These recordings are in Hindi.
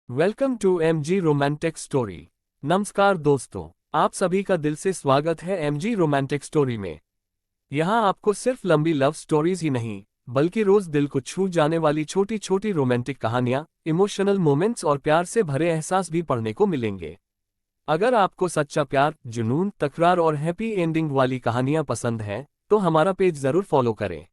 Welcome to MG romantic story. नमस्कार दोस्तों, आप सभी का दिल से स्वागत है एमजी रोमांटिक स्टोरी में। यहाँ आपको सिर्फ लंबी लव स्टोरीज ही नहीं बल्कि रोज दिल को छू जाने वाली छोटी छोटी रोमांटिक कहानियाँ, इमोशनल मोमेंट्स और प्यार से भरे एहसास भी पढ़ने को मिलेंगे। अगर आपको सच्चा प्यार, जुनून, तकरार और हैप्पी एंडिंग वाली कहानियाँ पसंद हैं, तो हमारा पेज जरूर फॉलो करें।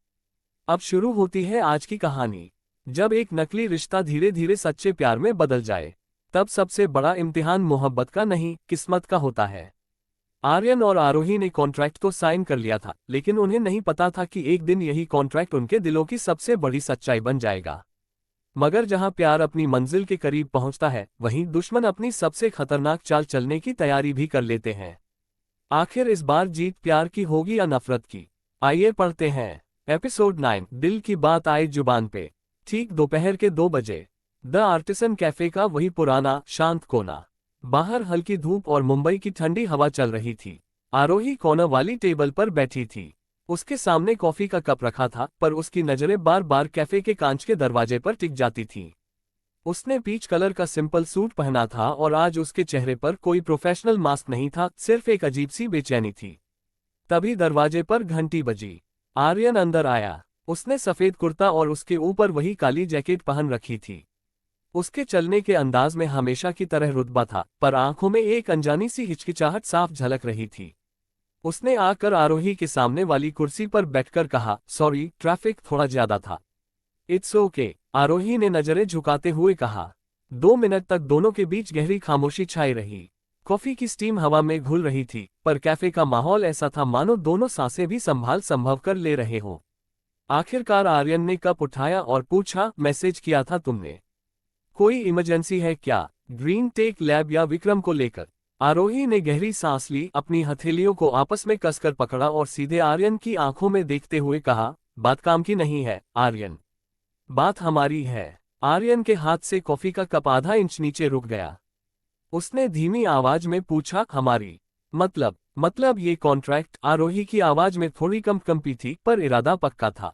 अब शुरू होती है आज की कहानी। जब एक नकली रिश्ता धीरे धीरे सच्चे प्यार में बदल जाए, तब सबसे बड़ा इम्तिहान मोहब्बत का नहीं, किस्मत का होता है। आर्यन और आरोही ने कॉन्ट्रैक्ट तो साइन कर लिया था, लेकिन उन्हें नहीं पता था कि एक दिन यही कॉन्ट्रैक्ट उनके दिलों की सबसे बड़ी सच्चाई बन जाएगा। मगर जहां प्यार अपनी मंजिल के करीब पहुंचता है, वहीं दुश्मन अपनी सबसे खतरनाक चाल चलने की तैयारी भी कर लेते हैं। आखिर इस बार जीत प्यार की होगी या नफरत की? आइए पढ़ते हैं। एपिसोड 9, दिल की बात आए जुबान पे। ठीक दोपहर के 2 बजे द आर्टिसन कैफे का वही पुराना शांत कोना। बाहर हल्की धूप और मुंबई की ठंडी हवा चल रही थी। आरोही कोना वाली टेबल पर बैठी थी। उसके सामने कॉफी का कप रखा था, पर उसकी नजरें बार बार कैफे के कांच के दरवाजे पर टिक जाती थीं। उसने पीच कलर का सिंपल सूट पहना था और आज उसके चेहरे पर कोई प्रोफेशनल मास्क नहीं था, सिर्फ एक अजीब सी बेचैनी थी। तभी दरवाजे पर घंटी बजी। आर्यन अंदर आया। उसने सफेद कुर्ता और उसके ऊपर वही काली जैकेट पहन रखी थी। उसके चलने के अंदाज में हमेशा की तरह रुतबा था, पर आंखों में एक अनजानी सी हिचकिचाहट साफ झलक रही थी। उसने आकर आरोही के सामने वाली कुर्सी पर बैठकर कहा, सॉरी, ट्रैफिक थोड़ा ज्यादा था। इट्स ओके, आरोही ने नजरें झुकाते हुए कहा। 2 मिनट तक दोनों के बीच गहरी खामोशी छाई रही। कॉफी की स्टीम हवा में घुल रही थी, पर कैफे का माहौल ऐसा था मानो दोनों सांसें भी संभव कर ले रहे हों। आखिरकार आर्यन ने कप उठाया और पूछा, मैसेज किया था तुमने? कोई इमरजेंसी है क्या? ग्रीन टेक लैब या विक्रम को लेकर? आरोही ने गहरी सांस ली, अपनी हथेलियों को आपस में कसकर पकड़ा और सीधे आर्यन की आंखों में देखते हुए कहा, बात काम की नहीं है आर्यन, बात हमारी है। आर्यन के हाथ से कॉफी का कप आधा इंच नीचे रुक गया। उसने धीमी आवाज में पूछा, हमारी मतलब ये कॉन्ट्रैक्ट? आरोही की आवाज में थोड़ी कंपी थी, पर इरादा पक्का था।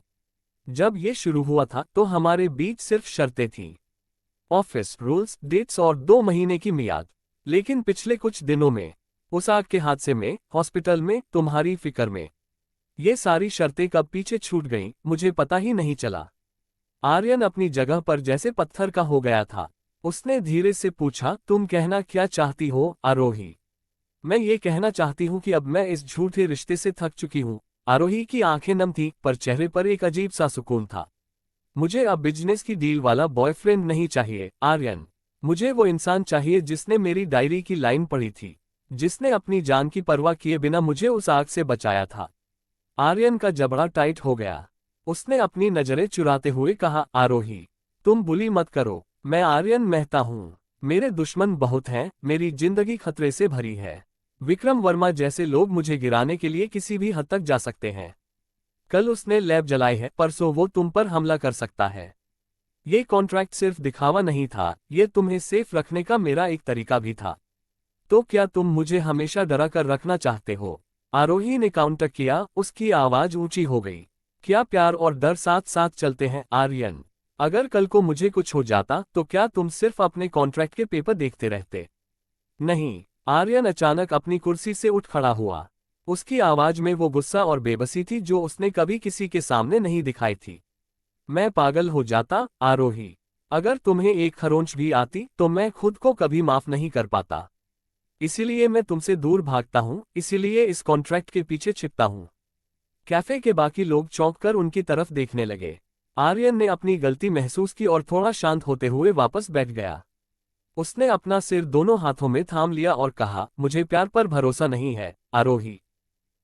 जब ये शुरू हुआ था तो हमारे बीच सिर्फ शर्तें थीं, ऑफिस रूल्स, डेट्स और 2 महीने की मियाद। लेकिन पिछले कुछ दिनों में, उस आग के हादसे में, हॉस्पिटल में, तुम्हारी फिक्र में, ये सारी शर्तें कब पीछे छूट गईं, मुझे पता ही नहीं चला। आर्यन अपनी जगह पर जैसे पत्थर का हो गया था। उसने धीरे से पूछा, तुम कहना क्या चाहती हो आरोही? मैं ये कहना चाहती हूँ कि अब मैं इस झूठे रिश्ते से थक चुकी हूँ। आरोही की आंखें नम थीं, पर चेहरे पर एक अजीब सा सुकून था। मुझे अब बिजनेस की डील वाला बॉयफ्रेंड नहीं चाहिए आर्यन। मुझे वो इंसान चाहिए जिसने मेरी डायरी की लाइन पढ़ी थी, जिसने अपनी जान की परवाह किए बिना मुझे उस आग से बचाया था। आर्यन का जबड़ा टाइट हो गया। उसने अपनी नजरें चुराते हुए कहा, आरोही, तुम बुली मत करो। मैं आर्यन मेहता हूँ। मेरे दुश्मन बहुत हैं, मेरी जिंदगी खतरे से भरी है। विक्रम वर्मा जैसे लोग मुझे गिराने के लिए किसी भी हद तक जा सकते हैं। कल उसने लैब जलाई है, परसों वो तुम पर हमला कर सकता है। ये कॉन्ट्रैक्ट सिर्फ दिखावा नहीं था, ये तुम्हें सेफ रखने का मेरा एक तरीका भी था। तो क्या तुम मुझे हमेशा डरा कर रखना चाहते हो? आरोही ने काउंटर किया। उसकी आवाज ऊंची हो गई। क्या प्यार और डर साथ साथ चलते हैं आर्यन? अगर कल को मुझे कुछ हो जाता तो क्या तुम सिर्फ अपने कॉन्ट्रैक्ट के पेपर देखते रहते? नहीं। आर्यन अचानक अपनी कुर्सी से उठ खड़ा हुआ। उसकी आवाज में वो गुस्सा और बेबसी थी जो उसने कभी किसी के सामने नहीं दिखाई थी। मैं पागल हो जाता आरोही। अगर तुम्हें एक खरोंच भी आती तो मैं खुद को कभी माफ नहीं कर पाता। इसीलिए मैं तुमसे दूर भागता हूँ, इसीलिए इस कॉन्ट्रैक्ट के पीछे छिपता हूँ। कैफे के बाकी लोग चौंक कर उनकी तरफ देखने लगे। आर्यन ने अपनी गलती महसूस की और थोड़ा शांत होते हुए वापस बैठ गया। उसने अपना सिर दोनों हाथों में थाम लिया और कहा, मुझे प्यार पर भरोसा नहीं है आरोही,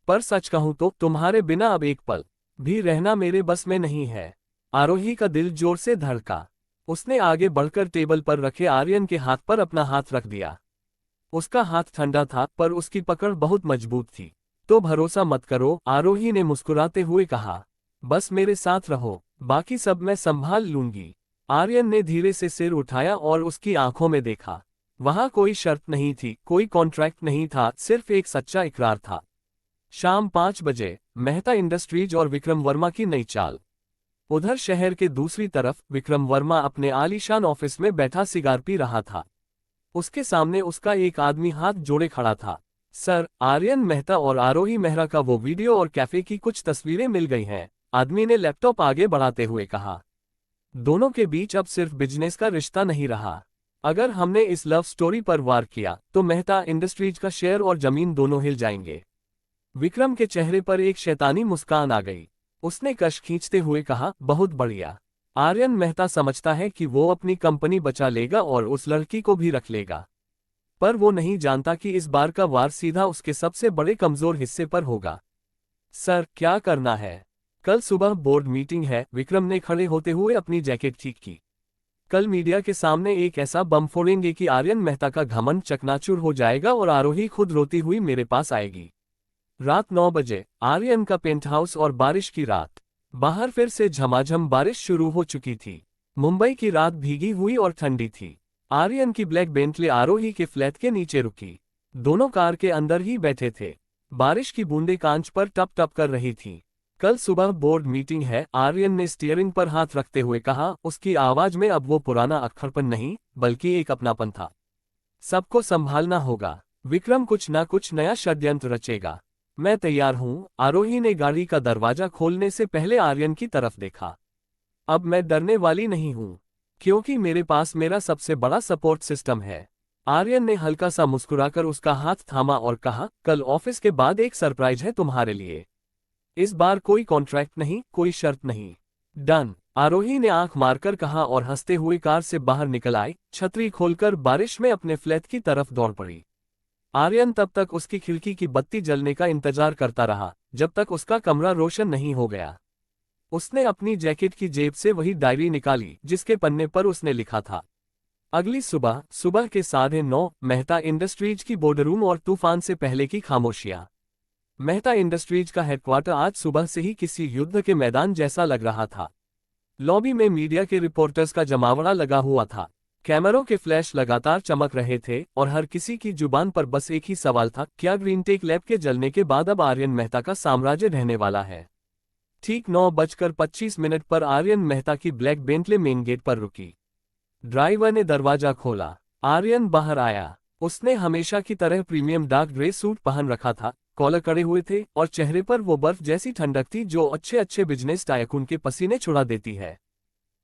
पर सच कहूं तो तुम्हारे बिना अब एक पल भी रहना मेरे बस में नहीं है। आरोही का दिल जोर से धड़का। उसने आगे बढ़कर टेबल पर रखे आर्यन के हाथ पर अपना हाथ रख दिया। उसका हाथ ठंडा था, पर उसकी पकड़ बहुत मजबूत थी। तो भरोसा मत करो, आरोही ने मुस्कुराते हुए कहा। बस मेरे साथ रहो, बाकी सब मैं संभाल लूंगी। आर्यन ने धीरे से सिर उठाया और उसकी आंखों में देखा। वहां कोई शर्त नहीं थी, कोई कॉन्ट्रैक्ट नहीं था, सिर्फ एक सच्चा इकरार था। शाम 5 बजे, मेहता इंडस्ट्रीज और विक्रम वर्मा की नई चाल। उधर शहर के दूसरी तरफ विक्रम वर्मा अपने आलीशान ऑफिस में बैठा सिगार पी रहा था। उसके सामने उसका एक आदमी हाथ जोड़े खड़ा था। सर, आर्यन मेहता और आरोही मेहरा का वो वीडियो और कैफे की कुछ तस्वीरें मिल गई हैं, आदमी ने लैपटॉप आगे बढ़ाते हुए कहा। दोनों के बीच अब सिर्फ बिजनेस का रिश्ता नहीं रहा। अगर हमने इस लव स्टोरी पर वार किया तो मेहता इंडस्ट्रीज का शेयर और जमीन दोनों हिल जाएंगे। विक्रम के चेहरे पर एक शैतानी मुस्कान आ गई। उसने कश खींचते हुए कहा, बहुत बढ़िया। आर्यन मेहता समझता है कि वो अपनी कंपनी बचा लेगा और उस लड़की को भी रख लेगा, पर वो नहीं जानता कि इस बार का वार सीधा उसके सबसे बड़े कमजोर हिस्से पर होगा। सर, क्या करना है? कल सुबह बोर्ड मीटिंग है। विक्रम ने खड़े होते हुए अपनी जैकेट ठीक की। कल मीडिया के सामने एक ऐसा बम फोड़ेंगे कि आर्यन मेहता का घमंड चकनाचूर हो जाएगा और आरोही खुद रोती हुई मेरे पास आएगी। रात 9 बजे आर्यन का पेंट हाउस और बारिश की रात। बाहर फिर से झमाझम बारिश शुरू हो चुकी थी। मुंबई की रात भीगी हुई और ठंडी थी। आर्यन की ब्लैक बेंटले आरोही के फ्लैट के नीचे रुकी। दोनों कार के अंदर ही बैठे थे। बारिश की बूंदें कांच पर टप टप कर रही थीं। कल सुबह बोर्ड मीटिंग है, आर्यन ने स्टीयरिंग पर हाथ रखते हुए कहा। उसकी आवाज में अब वो पुराना अक्खड़पन नहीं, बल्कि एक अपनापन था। सबको संभालना होगा। विक्रम कुछ ना कुछ नया षड्यंत्र रचेगा। मैं तैयार हूं। आरोही ने गाड़ी का दरवाजा खोलने से पहले आर्यन की तरफ देखा। अब मैं डरने वाली नहीं हूं, क्योंकि मेरे पास मेरा सबसे बड़ा सपोर्ट सिस्टम है। आर्यन ने हल्का सा मुस्कुराकर उसका हाथ थामा और कहा, कल ऑफिस के बाद एक सरप्राइज है तुम्हारे लिए। इस बार कोई कॉन्ट्रैक्ट नहीं, कोई शर्त नहीं। डन, आरोही ने आंख मारकर कहा और हंसते हुए कार से बाहर निकल आई। छतरी खोलकर बारिश में अपने फ्लैट की तरफ दौड़ पड़ी। आर्यन तब तक उसकी खिड़की की बत्ती जलने का इंतजार करता रहा, जब तक उसका कमरा रोशन नहीं हो गया। उसने अपनी जैकेट की जेब से वही डायरी निकाली जिसके पन्ने पर उसने लिखा था। अगली सुबह सुबह के 9:30, मेहता इंडस्ट्रीज की बोर्डरूम और तूफान से पहले की खामोशियां। मेहता इंडस्ट्रीज का हेडक्वार्टर आज सुबह से ही किसी युद्ध के मैदान जैसा लग रहा था। लॉबी में मीडिया के रिपोर्टर्स का जमावड़ा लगा हुआ था। कैमरों के फ्लैश लगातार चमक रहे थे और हर किसी की जुबान पर बस एक ही सवाल था, क्या ग्रीनटेक लैब के जलने के बाद अब आर्यन मेहता का साम्राज्य रहने वाला है? ठीक 9:25 पर आर्यन मेहता की ब्लैक बेंटले मेन गेट पर रुकी। ड्राइवर ने दरवाजा खोला। आर्यन बाहर आया। उसने हमेशा की तरह प्रीमियम डार्क ग्रे सूट पहन रखा था, कॉलर करे हुए थे और चेहरे पर वो बर्फ जैसी ठंडक थी जो अच्छे अच्छे बिजनेस टायकून के पसीने छुड़ा देती है।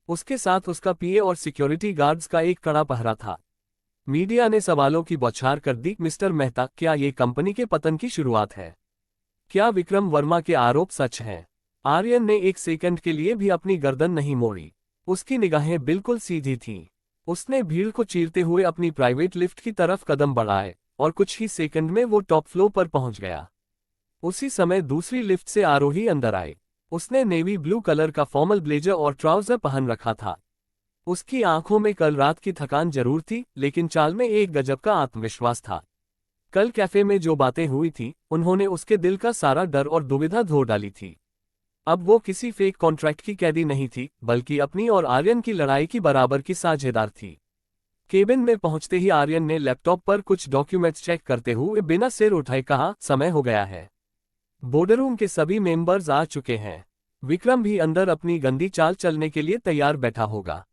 उसके साथ उसका पीए और सिक्योरिटी गार्ड्स का एक कड़ा पहरा था। मीडिया ने सवालों की बौछार कर दी। मिस्टर मेहता, क्या ये कंपनी के पतन की शुरुआत है? क्या विक्रम वर्मा के आरोप सच हैं? आर्यन ने एक सेकंड के लिए भी अपनी गर्दन नहीं मोड़ी। उसकी निगाहें बिल्कुल सीधी थीं। उसने भीड़ को चीरते हुए अपनी प्राइवेट लिफ्ट की तरफ कदम बढ़ाए और कुछ ही सेकंड में वो टॉप फ्लोर पर पहुंच गया। उसी समय दूसरी लिफ्ट से आरोही अंदर आए। उसने नेवी ब्लू कलर का फॉर्मल ब्लेजर और ट्राउजर पहन रखा था। उसकी आंखों में कल रात की थकान जरूर थी, लेकिन चाल में एक गजब का आत्मविश्वास था। कल कैफे में जो बातें हुई थी, उन्होंने उसके दिल का सारा डर और दुविधा धो डाली थी। अब वो किसी फेक कॉन्ट्रैक्ट की कैदी नहीं थी, बल्कि अपनी और आर्यन की लड़ाई की बराबर की साझेदार थी। केबिन में पहुंचते ही आर्यन ने लैपटॉप पर कुछ डॉक्यूमेंट्स चेक करते हुए बिना सिर उठाए कहा, समय हो गया है। बोर्डरूम के सभी मेंबर्स आ चुके हैं। विक्रम भी अंदर अपनी गंदी चाल चलने के लिए तैयार बैठा होगा।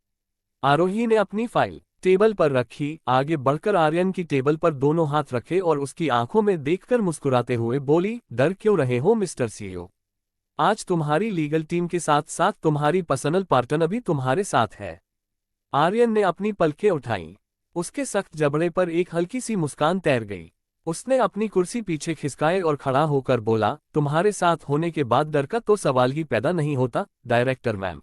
आरोही ने अपनी फाइल टेबल पर रखी, आगे बढ़कर आर्यन की टेबल पर दोनों हाथ रखे और उसकी आंखों में देखकर मुस्कुराते हुए बोली, डर क्यों रहे हो मिस्टर सीईओ? आज तुम्हारी लीगल टीम के साथ साथ तुम्हारी पर्सनल पार्टनर भी तुम्हारे साथ है। आर्यन ने अपनी पलकें उठाईं। उसके सख्त जबड़े पर एक हल्की सी मुस्कान तैर गई। उसने अपनी कुर्सी पीछे खिसकाए और खड़ा होकर बोला, तुम्हारे साथ होने के बाद डर का तो सवाल ही पैदा नहीं होता, डायरेक्टर मैम।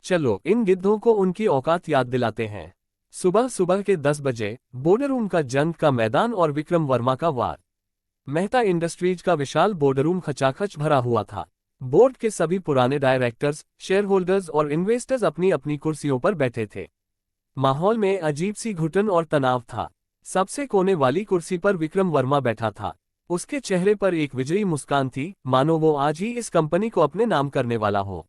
चलो इन गिद्धों को उनकी औकात याद दिलाते हैं। सुबह सुबह के 10 बजे बोर्डरूम का जंग का मैदान और विक्रम वर्मा का वार। मेहता इंडस्ट्रीज का विशाल बोर्डरूम खचाखच भरा हुआ था। बोर्ड के सभी पुराने डायरेक्टर्स, शेयर होल्डर्स और इन्वेस्टर्स अपनी अपनी कुर्सियों पर बैठे थे। माहौल में अजीब सी घुटन और तनाव था। सबसे कोने वाली कुर्सी पर विक्रम वर्मा बैठा था। उसके चेहरे पर एक विजयी मुस्कान थी, मानो वो आज ही इस कंपनी को अपने नाम करने वाला हो।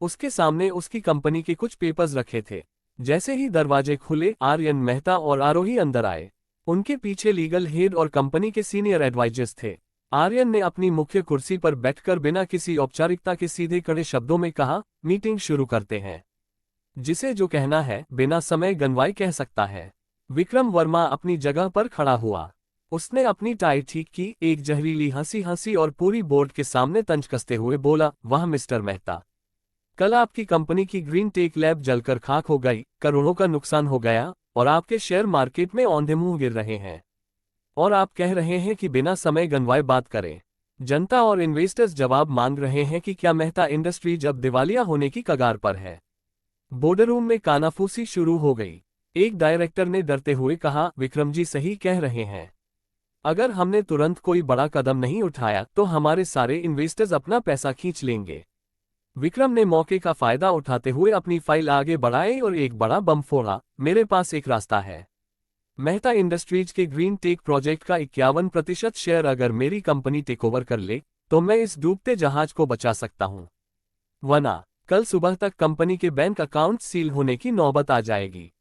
उसके सामने उसकी कंपनी के कुछ पेपर्स रखे थे। जैसे ही दरवाजे खुले, आर्यन मेहता और आरोही अंदर आए। उनके पीछे लीगल हेड और कंपनी के सीनियर एडवाइजर्स थे। आर्यन ने अपनी मुख्य कुर्सी पर बैठकर बिना किसी औपचारिकता के सीधे कड़े शब्दों में कहा, मीटिंग शुरू करते हैं। जिसे जो कहना है बिना समय गंवाए कह सकता है। विक्रम वर्मा अपनी जगह पर खड़ा हुआ। उसने अपनी टाई ठीक की, एक जहरीली हंसी हंसी और पूरी बोर्ड के सामने तंज कसते हुए बोला, वाह मिस्टर मेहता, कल आपकी कंपनी की ग्रीन टेक लैब जलकर खाक हो गई, करोड़ों का नुकसान हो गया और आपके शेयर मार्केट में औंधे मुंह गिर रहे हैं। और आप कह रहे हैं कि बिना समय गंवाए बात करें। जनता और इन्वेस्टर्स जवाब मांग रहे हैं कि क्या मेहता इंडस्ट्रीज अब दिवालिया होने की कगार पर है। बोर्डरूम में कानाफूसी शुरू हो गई। एक डायरेक्टर ने डरते हुए कहा, विक्रम जी सही कह रहे हैं। अगर हमने तुरंत कोई बड़ा कदम नहीं उठाया तो हमारे सारे इन्वेस्टर्स अपना पैसा खींच लेंगे। विक्रम ने मौके का फायदा उठाते हुए अपनी फाइल आगे बढ़ाई और एक बड़ा बम फोड़ा, मेरे पास एक रास्ता है। मेहता इंडस्ट्रीज के ग्रीन टेक प्रोजेक्ट का 51% शेयर अगर मेरी कंपनी टेक ओवर कर ले तो मैं इस डूबते जहाज को बचा सकता हूं। वरना कल सुबह तक कंपनी के बैंक अकाउंट सील होने की नौबत आ जाएगी।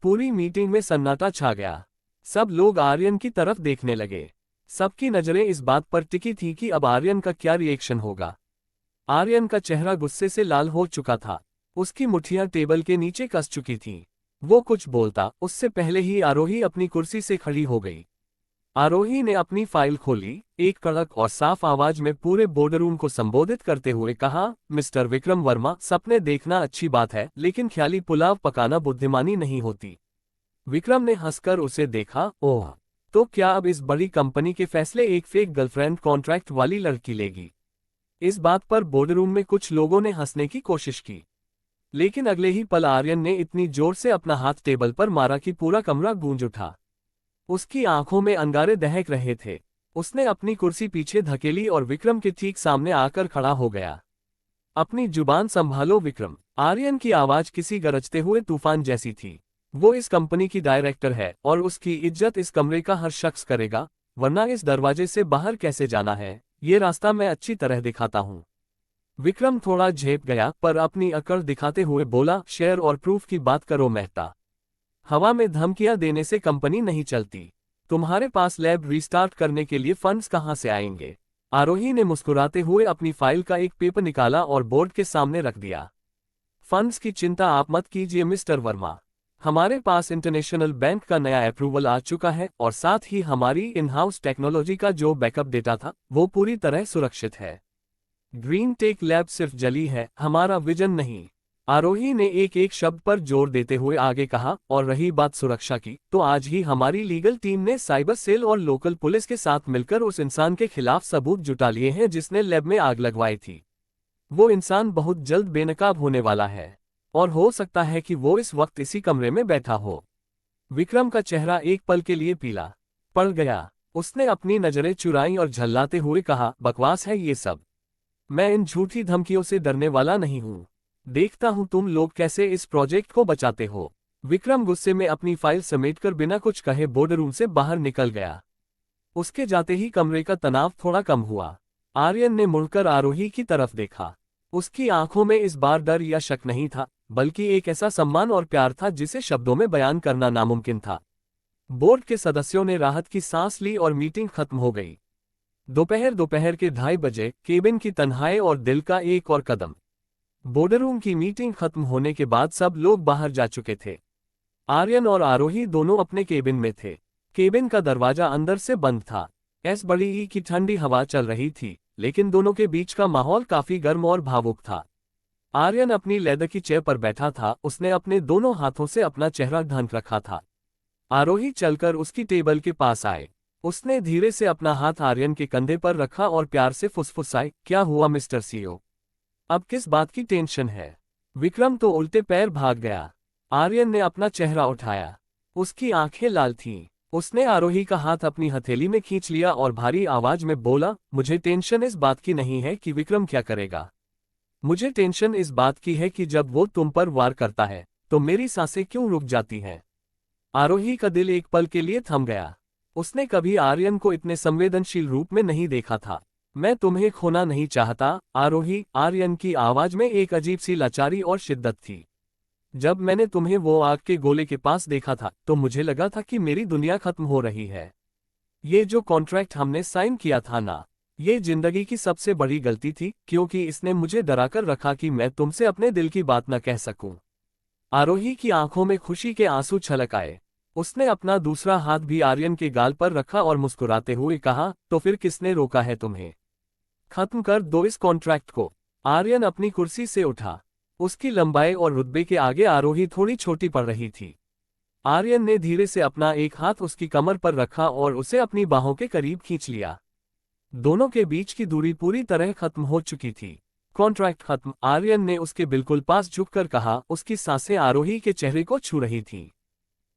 पूरी मीटिंग में सन्नाटा छा गया। सब लोग आर्यन की तरफ देखने लगे। सबकी नजरें इस बात पर टिकी थी कि अब आर्यन का क्या रिएक्शन होगा। आर्यन का चेहरा गुस्से से लाल हो चुका था। उसकी मुट्ठियां टेबल के नीचे कस चुकी थीं। वो कुछ बोलता उससे पहले ही आरोही अपनी कुर्सी से खड़ी हो गई। आरोही ने अपनी फाइल खोली, एक कड़क और साफ आवाज में पूरे बोर्डरूम को संबोधित करते हुए कहा, मिस्टर विक्रम वर्मा, सपने देखना अच्छी बात है लेकिन ख्याली पुलाव पकाना बुद्धिमानी नहीं होती। विक्रम ने हंसकर उसे देखा, ओह, तो क्या अब इस बड़ी कंपनी के फैसले एक फेक गर्लफ्रेंड कॉन्ट्रैक्ट वाली लड़की लेगी। इस बात पर बोर्डरूम में कुछ लोगों ने हंसने की कोशिश की, लेकिन अगले ही पल आर्यन ने इतनी जोर से अपना हाथ टेबल पर मारा कि पूरा कमरा गूंज उठा। उसकी आंखों में अंगारे दहक रहे थे। उसने अपनी कुर्सी पीछे धकेली और विक्रम के ठीक सामने आकर खड़ा हो गया। अपनी जुबान संभालो विक्रम, आर्यन की आवाज किसी गरजते हुए तूफान जैसी थी। वो इस कंपनी की डायरेक्टर है और उसकी इज्जत इस कमरे का हर शख्स करेगा, वरना इस दरवाजे से बाहर कैसे जाना है, ये रास्ता मैं अच्छी तरह दिखाता हूँ। विक्रम थोड़ा झेप गया पर अपनी अकड़ दिखाते हुए बोला, शेयर और प्रूफ की बात करो मेहता। हवा में धमकियां देने से कंपनी नहीं चलती। तुम्हारे पास लैब रीस्टार्ट करने के लिए फंड्स कहां से आएंगे। आरोही ने मुस्कुराते हुए अपनी फाइल का एक पेपर निकाला और बोर्ड के सामने रख दिया। फंड्स की चिंता आप मत कीजिए मिस्टर वर्मा, हमारे पास इंटरनेशनल बैंक का नया अप्रूवल आ चुका है और साथ ही हमारी इन हाउस टेक्नोलॉजी का जो बैकअप डेटा था वो पूरी तरह सुरक्षित है। ग्रीन टेक लैब सिर्फ जली है, हमारा विजन नहीं। आरोही ने एक एक शब्द पर जोर देते हुए आगे कहा, और रही बात सुरक्षा की, तो आज ही हमारी लीगल टीम ने साइबर सेल और लोकल पुलिस के साथ मिलकर उस इंसान के खिलाफ सबूत जुटा लिए हैं जिसने लैब में आग लगवाई थी। वो इंसान बहुत जल्द बेनकाब होने वाला है और हो सकता है कि वो इस वक्त इसी कमरे में बैठा हो। विक्रम का चेहरा एक पल के लिए पीला पड़ गया। उसने अपनी नजरें चुराई और झल्लाते हुए कहा, बकवास है ये सब। मैं इन झूठी धमकियों से डरने वाला नहीं हूं। देखता हूं तुम लोग कैसे इस प्रोजेक्ट को बचाते हो। विक्रम गुस्से में अपनी फाइल समेटकर बिना कुछ कहे बोर्डरूम से बाहर निकल गया। उसके जाते ही कमरे का तनाव थोड़ा कम हुआ। आर्यन ने मुड़कर आरोही की तरफ देखा। उसकी आंखों में इस बार डर या शक नहीं था, बल्कि एक ऐसा सम्मान और प्यार था जिसे शब्दों में बयान करना नामुमकिन था। बोर्ड के सदस्यों ने राहत की सांस ली और मीटिंग खत्म हो गई। दोपहर के 2:30 बजे केबिन की तन्हाई और दिल का एक और कदम। बोर्डरूम की मीटिंग खत्म होने के बाद सब लोग बाहर जा चुके थे। आर्यन और आरोही दोनों अपने केबिन में थे। केबिन का दरवाजा अंदर से बंद था। बड़ी ई की ठंडी हवा चल रही थी, लेकिन दोनों के बीच का माहौल काफी गर्म और भावुक था। आर्यन अपनी लेदर की चेयर पर बैठा था। उसने अपने दोनों हाथों से अपना चेहरा ढक रखा था। आरोही चलकर उसकी टेबल के पास आए। उसने धीरे से अपना हाथ आर्यन के कंधे पर रखा और प्यार से फुसफुसाए, क्या हुआ मिस्टर सीईओ? अब किस बात की टेंशन है? विक्रम तो उल्टे पैर भाग गया। आर्यन ने अपना चेहरा उठाया। उसकी आंखें लाल थीं। उसने आरोही का हाथ अपनी हथेली में खींच लिया और भारी आवाज में बोला, मुझे टेंशन इस बात की नहीं है कि विक्रम क्या करेगा। मुझे टेंशन इस बात की है कि जब वो तुम पर वार करता है तो मेरी सांसें क्यों रुक जाती हैं। आरोही का दिल एक पल के लिए थम गया। उसने कभी आर्यन को इतने संवेदनशील रूप में नहीं देखा था। मैं तुम्हें खोना नहीं चाहता आरोही, आर्यन की आवाज में एक अजीब सी लाचारी और शिद्दत थी। जब मैंने तुम्हें वो आग के गोले के पास देखा था तो मुझे लगा था कि मेरी दुनिया खत्म हो रही है। ये जो कॉन्ट्रैक्ट हमने साइन किया था ना, ये जिंदगी की सबसे बड़ी गलती थी, क्योंकि इसने मुझे डराकर रखा कि मैं तुमसे अपने दिल की बात न कह सकूं। आरोही की आंखों में खुशी के आंसू छलक आए। उसने अपना दूसरा हाथ भी आर्यन के गाल पर रखा और मुस्कुराते हुए कहा, तो फिर किसने रोका है तुम्हें? खत्म कर दो इस कॉन्ट्रैक्ट को। आर्यन अपनी कुर्सी से उठा। उसकी लंबाई और रुतबे के आगे आरोही थोड़ी छोटी पड़ रही थी। आर्यन ने धीरे से अपना एक हाथ उसकी कमर पर रखा और उसे अपनी बाहों के करीब खींच लिया। दोनों के बीच की दूरी पूरी तरह खत्म हो चुकी थी। कॉन्ट्रैक्ट खत्म, आर्यन ने उसके बिल्कुल पास झुककर कहा। उसकी सांसें आरोही के चेहरे को छू रही थीं।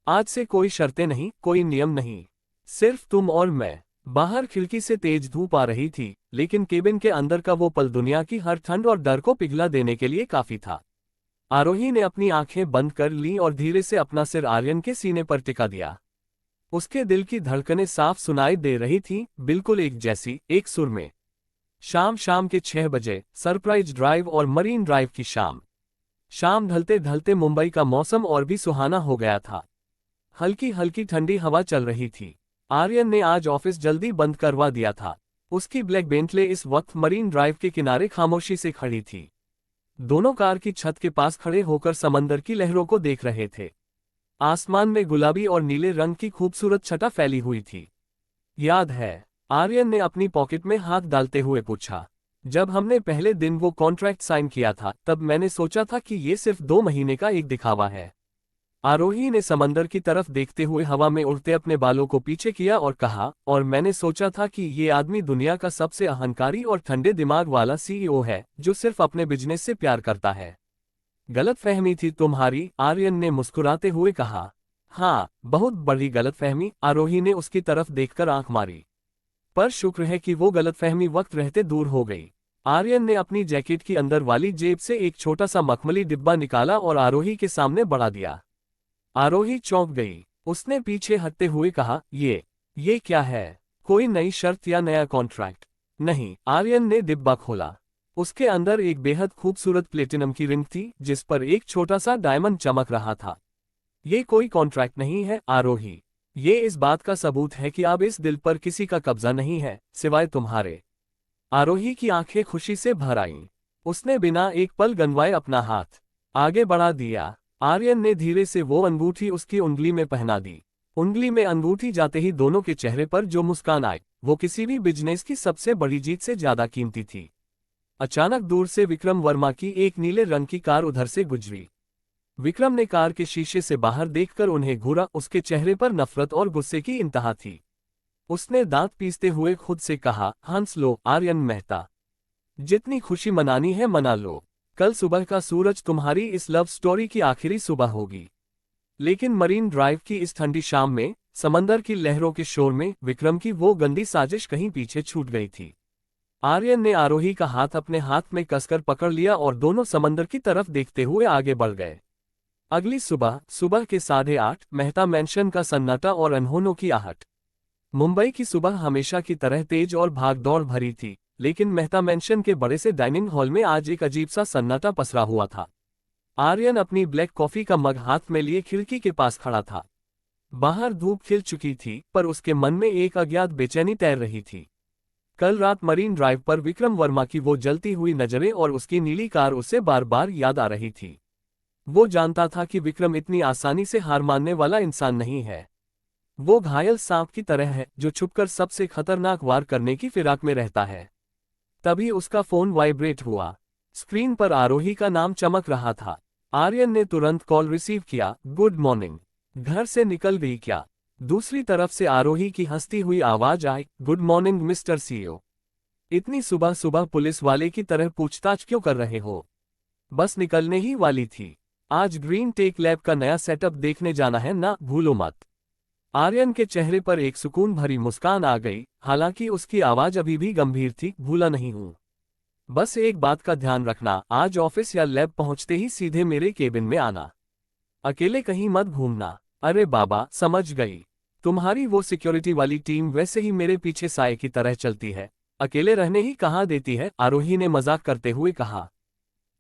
आज से कोई शर्तें नहीं, कोई नियम नहीं, सिर्फ तुम और मैं। बाहर खिड़की से तेज धूप आ रही थी, लेकिन केबिन के अंदर का वो पल दुनिया की हर ठंड और डर को पिघला देने के लिए काफी था। आरोही ने अपनी आंखें बंद कर लीं और धीरे से अपना सिर आर्यन के सीने पर टिका दिया। उसके दिल की धड़कनें साफ सुनाई दे रही थीं, बिल्कुल एक जैसी, एक सुर में। शाम के 6 बजे, सरप्राइज ड्राइव और मरीन ड्राइव की शाम। शाम ढलते ढलते मुंबई का मौसम और भी सुहाना हो गया था। हल्की हल्की ठंडी हवा चल रही थी। आर्यन ने आज ऑफिस जल्दी बंद करवा दिया था। उसकी ब्लैक बेंटले इस वक्त मरीन ड्राइव के किनारे खामोशी से खड़ी थी। दोनों कार की छत के पास खड़े होकर समंदर की लहरों को देख रहे थे। आसमान में गुलाबी और नीले रंग की खूबसूरत छटा फैली हुई थी। याद है? आर्यन ने अपनी पॉकेट में हाथ डालते हुए पूछा। जब हमने पहले दिन वो कॉन्ट्रैक्ट साइन किया था, तब मैंने सोचा था कि ये सिर्फ 2 महीने का एक दिखावा है। आरोही ने समंदर की तरफ देखते हुए हवा में उड़ते अपने बालों को पीछे किया और कहा, और मैंने सोचा था कि ये आदमी दुनिया का सबसे अहंकारी और ठंडे दिमाग वाला सीईओ है, जो सिर्फ अपने बिजनेस से प्यार करता है। गलतफहमी थी तुम्हारी, आर्यन ने मुस्कुराते हुए कहा। हाँ, बहुत बड़ी गलतफहमी, आरोही ने उसकी तरफ देखकर आंख मारी। पर शुक्र है कि वो गलतफहमी वक्त रहते दूर हो गई। आर्यन ने अपनी जैकेट की अंदर वाली जेब से एक छोटा सा मखमली डिब्बा निकाला और आरोही के सामने बढ़ा दिया। आरोही चौंक गई। उसने पीछे हटते हुए कहा, ये क्या है? कोई नई शर्त या नया कॉन्ट्रैक्ट? नहीं। आर्यन ने डिब्बा खोला। उसके अंदर एक बेहद खूबसूरत प्लेटिनम की रिंग थी, जिस पर एक छोटा सा डायमंड चमक रहा था। ये कोई कॉन्ट्रैक्ट नहीं है, आरोही। ये इस बात का सबूत है कि अब इस दिल पर किसी का कब्जा नहीं है, सिवाय तुम्हारे। आरोही की आंखें खुशी से भर आईं। उसने बिना एक पल गंवाए अपना हाथ आगे बढ़ा दिया। आर्यन ने धीरे से वो अंगूठी उसकी उंगली में पहना दी। उंगली में अंगूठी जाते ही दोनों के चेहरे पर जो मुस्कान आई, वो किसी भी बिजनेस की सबसे बड़ी जीत से ज्यादा कीमती थी। अचानक दूर से विक्रम वर्मा की एक नीले रंग की कार उधर से गुजरी। विक्रम ने कार के शीशे से बाहर देखकर उन्हें घूरा। उसके चेहरे पर नफरत और गुस्से की इंतहा थी। उसने दांत पीसते हुए खुद से कहा, हंस लो आर्यन मेहता, जितनी खुशी मनानी है मना लो। कल सुबह का सूरज तुम्हारी इस लव स्टोरी की आखिरी सुबह होगी। लेकिन मरीन ड्राइव की इस ठंडी शाम में, समंदर की लहरों के शोर में, विक्रम की वो गंदी साजिश कहीं पीछे छूट गई थी। आर्यन ने आरोही का हाथ अपने हाथ में कसकर पकड़ लिया और दोनों समंदर की तरफ देखते हुए आगे बढ़ गए। अगली सुबह के 8:30, मेहता मैंशन का सन्नाटा और अनहोनों की आहट। मुंबई की सुबह हमेशा की तरह तेज और भागदौड़ भरी थी, लेकिन मेहता मैंशन के बड़े से डाइनिंग हॉल में आज एक अजीब सा सन्नाटा पसरा हुआ था। आर्यन अपनी ब्लैक कॉफी का मग हाथ में लिए खिड़की के पास खड़ा था। बाहर धूप खिल चुकी थी, पर उसके मन में एक अज्ञात बेचैनी तैर रही थी। कल रात मरीन ड्राइव पर विक्रम वर्मा की वो जलती हुई नजरें और उसकी नीली कार उसे बार बार याद आ रही थी। वो जानता था कि विक्रम इतनी आसानी से हार मानने वाला इंसान नहीं है। वो घायल सांप की तरह है, जो छुपकर सबसे खतरनाक वार करने की फिराक में रहता है। तभी उसका फोन वाइब्रेट हुआ। स्क्रीन पर आरोही का नाम चमक रहा था। आर्यन ने तुरंत कॉल रिसीव किया। गुड मॉर्निंग, घर से निकल गई क्या? दूसरी तरफ से आरोही की हंसती हुई आवाज आई, गुड मॉर्निंग मिस्टर सीईओ। इतनी सुबह सुबह पुलिस वाले की तरह पूछताछ क्यों कर रहे हो? बस निकलने ही वाली थी। आज ग्रीन टेक लैब का नया सेटअप देखने जाना है ना, भूलो मत। आर्यन के चेहरे पर एक सुकून भरी मुस्कान आ गई, हालांकि उसकी आवाज अभी भी गंभीर थी। भूला नहीं हूं। बस एक बात का ध्यान रखना, आज ऑफिस या लैब पहुंचते ही सीधे मेरे केबिन में आना। अकेले कहीं मत घूमना। अरे बाबा, समझ गई। तुम्हारी वो सिक्योरिटी वाली टीम वैसे ही मेरे पीछे साए की तरह चलती है, अकेले रहने ही कहाँ देती है, आरोही ने मजाक करते हुए कहा।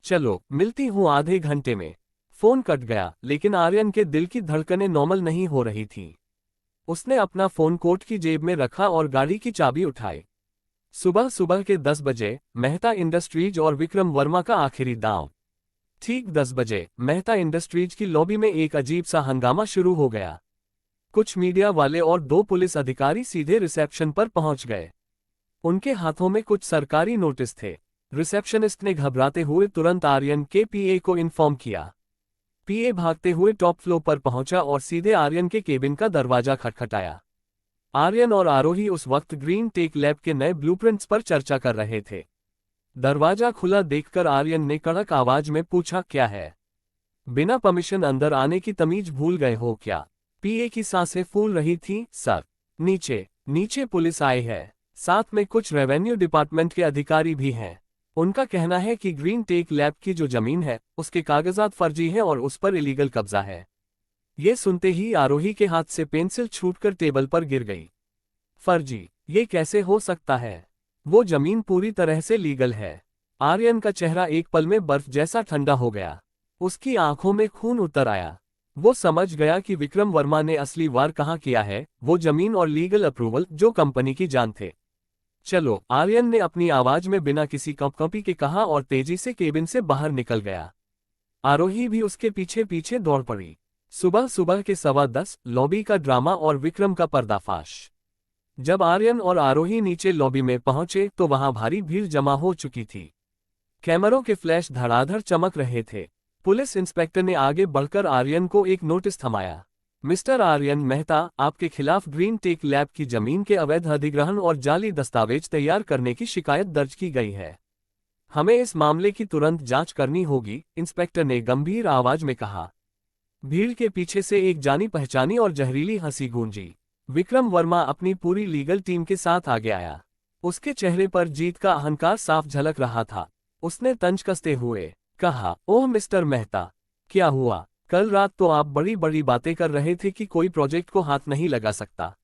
चलो, मिलती हूँ आधे घंटे में। फोन कट गया, लेकिन आर्यन के दिल की धड़कनें नॉर्मल नहीं हो रही थीं। उसने अपना फोन कोट की जेब में रखा और गाड़ी की चाबी उठाई। सुबह सुबह के 10 बजे मेहता इंडस्ट्रीज और विक्रम वर्मा का आखिरी दांव। ठीक 10 बजे मेहता इंडस्ट्रीज की लॉबी में एक अजीब सा हंगामा शुरू हो गया। कुछ मीडिया वाले और 2 पुलिस अधिकारी सीधे रिसेप्शन पर पहुंच गए। उनके हाथों में कुछ सरकारी नोटिस थे। रिसेप्शनिस्ट ने घबराते हुए तुरंत आर्यन के पीए को इन्फॉर्म किया। पीए भागते हुए टॉप फ्लोर पर पहुंचा और सीधे आर्यन के केबिन का दरवाजा खटखटाया। आर्यन और आरोही उस वक्त ग्रीन टेक लैब के नए ब्लूप्रिंट्स पर चर्चा कर रहे थे। दरवाजा खुला देखकर आर्यन ने कड़क आवाज में पूछा, क्या है? बिना परमिशन अंदर आने की तमीज भूल गए हो क्या? पीए की सांसें फूल रही थीं। सर, नीचे नीचे पुलिस आई है, साथ में कुछ रेवेन्यू डिपार्टमेंट के अधिकारी भी हैं। उनका कहना है कि ग्रीन टेक लैब की जो जमीन है उसके कागजात फर्जी हैं और उस पर इलीगल कब्जा है। ये सुनते ही आरोही के हाथ से पेंसिल छूटकर टेबल पर गिर गई। फर्जी? ये कैसे हो सकता है? वो जमीन पूरी तरह से लीगल है। आर्यन का चेहरा एक पल में बर्फ जैसा ठंडा हो गया। उसकी आंखों में खून उतर आया। वो समझ गया कि विक्रम वर्मा ने असली वार कहाँ किया है, वो जमीन और लीगल अप्रूवल जो कंपनी की जान थे। चलो, आर्यन ने अपनी आवाज में बिना किसी कंपकंपी के कहा और तेजी से केबिन से बाहर निकल गया। आरोही भी उसके पीछे पीछे दौड़ पड़ी। सुबह सुबह के 10:15 लॉबी का ड्रामा और विक्रम का पर्दाफाश। जब आर्यन और आरोही नीचे लॉबी में पहुंचे तो वहां भारी भीड़ जमा हो चुकी थी। कैमरों के फ्लैश धड़ाधड़ चमक रहे थे। पुलिस इंस्पेक्टर ने आगे बढ़कर आर्यन को एक नोटिस थमाया। मिस्टर आर्यन मेहता, आपके खिलाफ ग्रीन टेक लैब की जमीन के अवैध अधिग्रहण और जाली दस्तावेज तैयार करने की शिकायत दर्ज की गई है। हमें इस मामले की तुरंत जांच करनी होगी, इंस्पेक्टर ने गंभीर आवाज में कहा। भीड़ के पीछे से एक जानी पहचानी और जहरीली हंसी गूंजी। विक्रम वर्मा अपनी पूरी लीगल टीम के साथ आगे आया। उसके चेहरे पर जीत का अहंकार साफ झलक रहा था। उसने तंज कसते हुए कहा, ओह मिस्टर मेहता, क्या हुआ? कल रात तो आप बड़ी बड़ी बातें कर रहे थे कि कोई प्रोजेक्ट को हाथ नहीं लगा सकता।